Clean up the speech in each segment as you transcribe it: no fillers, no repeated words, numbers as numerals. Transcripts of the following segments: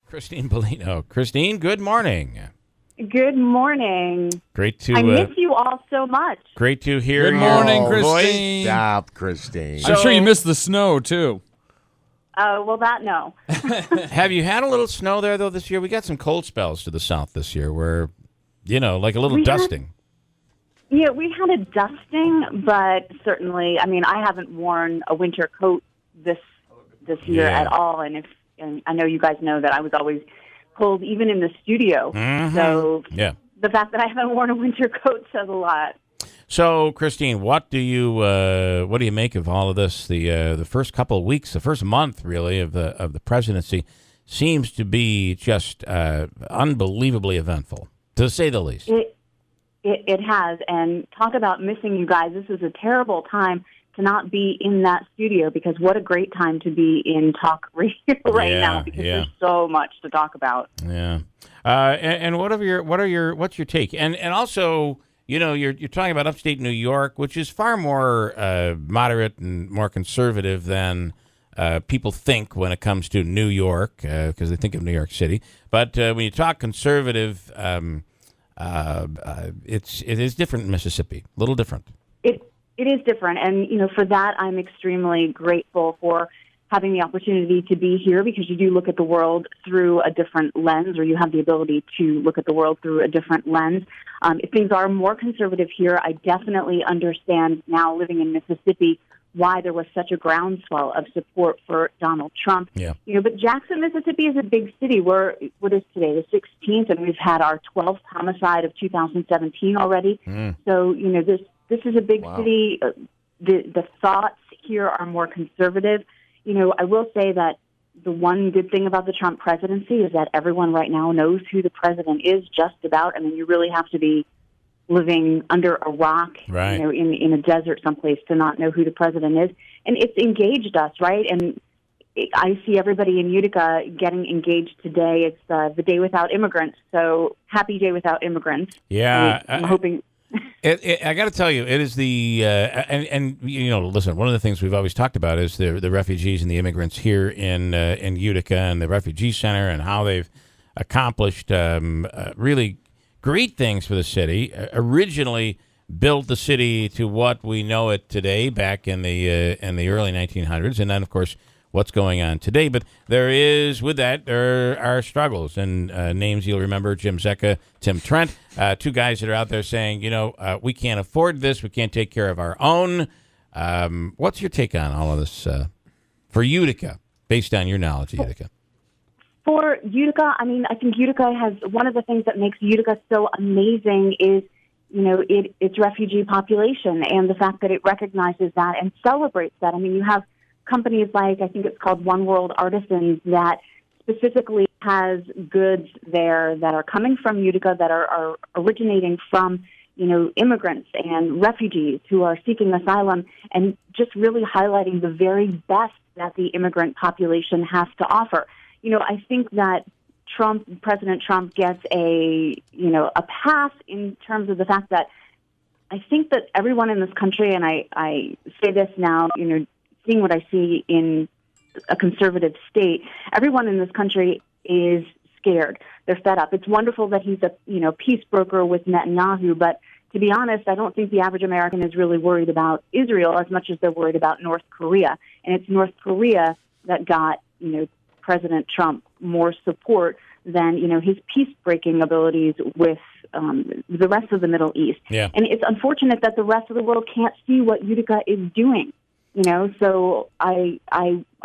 Kristine Bellino. Kristine, good morning. Good morning. Great to I miss you all so much. Great to hear Good your morning, voice. Kristine. Stop, Kristine. So- I'm sure you missed the snow, too. Well, that no. Have you had a little snow there, though, this year? We got some cold spells to the south this year where, like a little dusting. Yeah, we had a dusting, but certainly, I mean, I haven't worn a winter coat this year at all. And I know you guys know that I was always cold, even in the studio. Mm-hmm. So Yeah. the fact that I haven't worn a winter coat says a lot. So, Kristine, what do you make of all of this? The first couple of weeks, the first month, really, of the presidency seems to be just unbelievably eventful, to say the least. It has, and talk about missing you guys. This is a terrible time to not be in that studio, because what a great time to be in talk radio now, because there's so much to talk about. Yeah. And what's your take? And also, you're talking about upstate New York, which is far more moderate and more conservative than people think when it comes to New York, because they think of New York City. But when you talk conservative, it is different in Mississippi, a little different. It is different, and for that I'm extremely grateful for having the opportunity to be here, because you do look at the world through a different lens, or you have the ability to look at the world through a different lens. If things are more conservative here, I definitely understand now, living in Mississippi, why there was such a groundswell of support for Donald Trump. Yeah. But Jackson, Mississippi is a big city. What is today, the 16th, and we've had our 12th homicide of 2017 already. So, this is a big city. The thoughts here are more conservative. I will say that the one good thing about the Trump presidency is that everyone right now knows who the president is, just about. I mean, you really have to be living under a rock, right, in a desert someplace to not know who the president is. And it's engaged us, right? And I see everybody in Utica getting engaged today. It's the Day Without Immigrants, so happy Day Without Immigrants. Yeah. I'm hoping... I got to tell you, it is listen, one of the things we've always talked about is the refugees and the immigrants here in Utica and the refugee center, and how they've accomplished really great things for the city. Originally built the city to what we know it today back in the early 1900s, and then of course what's going on today. But there are struggles, and names you'll remember: Jim Zecca, Tim Trent, two guys that are out there saying, we can't afford this, we can't take care of our own. What's your take on all of this for Utica, based on your knowledge of Utica? For Utica, I mean, I think Utica has, one of the things that makes Utica so amazing is, its refugee population, and the fact that it recognizes that and celebrates that. I mean, you have companies like, I think it's called One World Artisans, that specifically has goods there that are coming from Utica, that are originating from, immigrants and refugees who are seeking asylum, and just really highlighting the very best that the immigrant population has to offer. I think that President Trump gets a pass in terms of the fact that I think that everyone in this country, and I say this now, seeing what I see in a conservative state, everyone in this country is scared. They're fed up. It's wonderful that he's a peace broker with Netanyahu, but to be honest, I don't think the average American is really worried about Israel as much as they're worried about North Korea. And it's North Korea that got President Trump more support than his peace-breaking abilities with the rest of the Middle East. Yeah. And it's unfortunate that the rest of the world can't see what Utica is doing. So I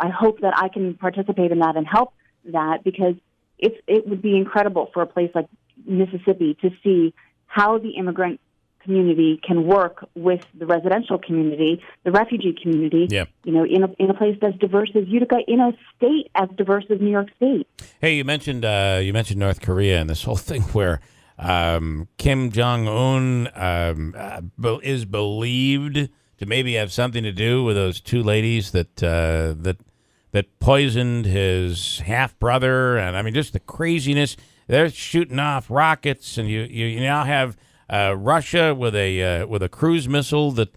hope that I can participate in that and help that, because it would be incredible for a place like Mississippi to see how the immigrant community can work with the residential community, the refugee community, in a place as diverse as Utica, in a state as diverse as New York State. Hey, you mentioned North Korea and this whole thing where Kim Jong-un is believed to maybe have something to do with those two ladies that poisoned his half brother, and I mean just the craziness. They're shooting off rockets, and you now have Russia with a cruise missile that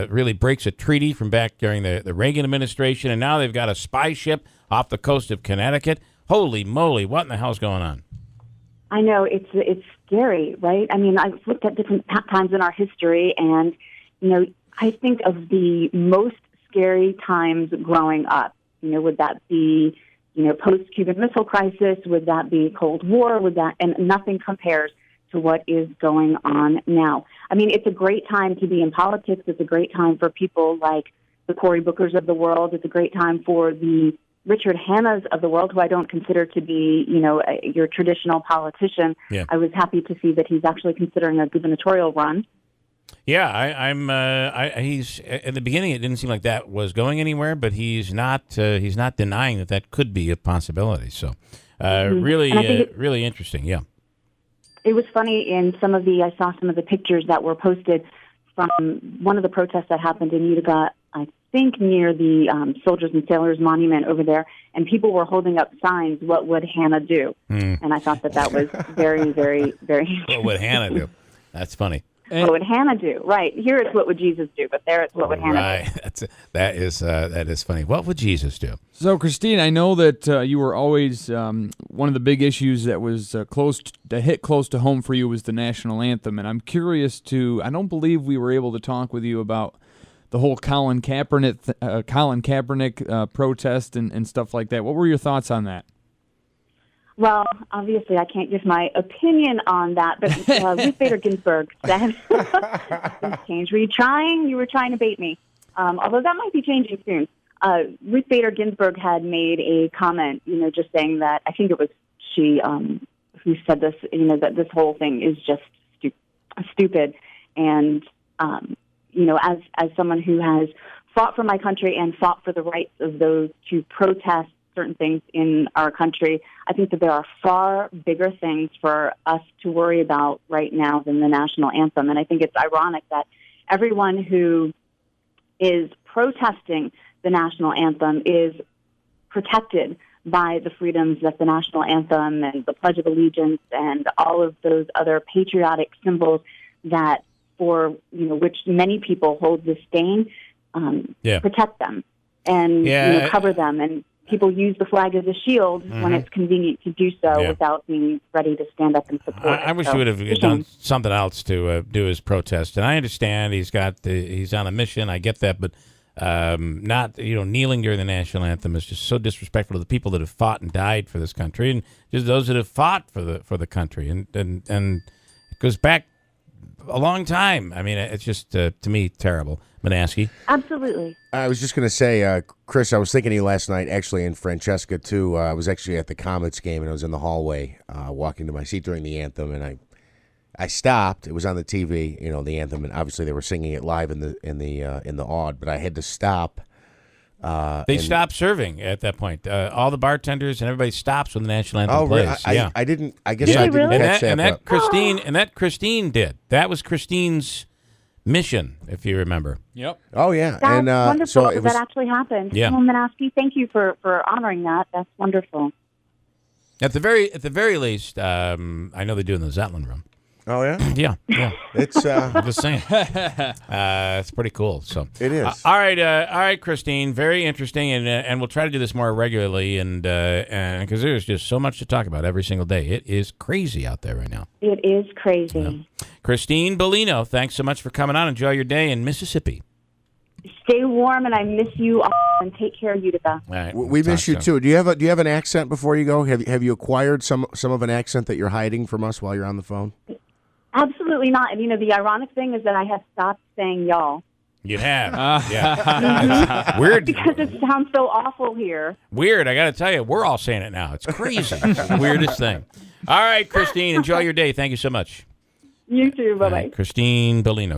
really breaks a treaty from back during the Reagan administration, and now they've got a spy ship off the coast of Connecticut. Holy moly, what in the hell's going on? I know it's scary, right? I mean, I've looked at different times in our history, and I think of the most scary times growing up. Would that be post-Cuban Missile Crisis? Would that be Cold War? And nothing compares to what is going on now. I mean, it's a great time to be in politics. It's a great time for people like the Cory Bookers of the world. It's a great time for the Richard Hannas of the world, who I don't consider to be, your traditional politician. Yeah. I was happy to see that he's actually considering a gubernatorial run. Yeah, he's at the beginning. It didn't seem like that was going anywhere, but he's not denying that could be a possibility. So, really interesting. Yeah. It was funny I saw some of the pictures that were posted from one of the protests that happened in Utica, I think near the Soldiers and Sailors Monument over there, and people were holding up signs, "What would Hannah do?" And I thought that was very, very, very What would Hannah do? That's funny. What would Hannah do? Right. Here it's what would Jesus do, but there it's what would Hannah do. Right. That is funny. What would Jesus do? So, Kristine, I know that you were always one of the big issues that was hit close to home for you was the national anthem, and I'm curious I don't believe we were able to talk with you about the whole Colin Kaepernick protest and stuff like that. What were your thoughts on that? Well, obviously, I can't give my opinion on that, but Ruth Bader Ginsburg said, things changed. Were you trying? You were trying to bait me. Although that might be changing soon. Ruth Bader Ginsburg had made a comment, just saying that, I think it was she who said this, that this whole thing is just stupid. And, as someone who has fought for my country and fought for the rights of those to protest certain things in our country, I think that there are far bigger things for us to worry about right now than the national anthem. And I think it's ironic that everyone who is protesting the national anthem is protected by the freedoms that the national anthem and the Pledge of Allegiance and all of those other patriotic symbols that for which many people hold disdain, protect them and cover them. And people use the flag as a shield when it's convenient to do so without being ready to stand up and support it. I wish he would have done something else to do his protest. And I understand he's on a mission. I get that, but not kneeling during the national anthem is just so disrespectful to the people that have fought and died for this country, and just those that have fought for the country. And it goes back a long time. I mean, it's just to me terrible. Manaski. Absolutely. I was just going to say, Chris, I was thinking of you last night, actually, and Francesca, too. I was actually at the Comets game, and I was in the hallway walking to my seat during the anthem, and I stopped. It was on the TV, the anthem, and obviously they were singing it live in the Aud, but I had to stop. They stopped serving at that point. All the bartenders and everybody stops when the national anthem plays. I didn't. I guess I didn't really? catch that. And that Kristine did. That was Kristine's mission, if you remember. Yep. Oh yeah, That's and wonderful. so it was, that actually happened. Yeah. Well, Manaski, thank you for honoring that. That's wonderful. At the very least, I know they do in the Zetlin room. Oh yeah. Yeah. It's I'm just saying. It's pretty cool. So it is. All right, Kristine. Very interesting, and we'll try to do this more regularly, and because there's just so much to talk about every single day. It is crazy out there right now. It is crazy. Yeah. Kristine Bellino, thanks so much for coming on. Enjoy your day in Mississippi. Stay warm, and I miss you all, and take care, Utica. All right, we miss you too. Do you have an accent before you go? Have you acquired some of an accent that you're hiding from us while you're on the phone? Absolutely not. And the ironic thing is that I have stopped saying y'all. You have. Yeah. Weird. Because it sounds so awful here. Weird. I got to tell you, we're all saying it now. It's crazy. It's the weirdest thing. All right, Kristine, enjoy your day. Thank you so much. You too. Bye-bye. Kristine Bellino.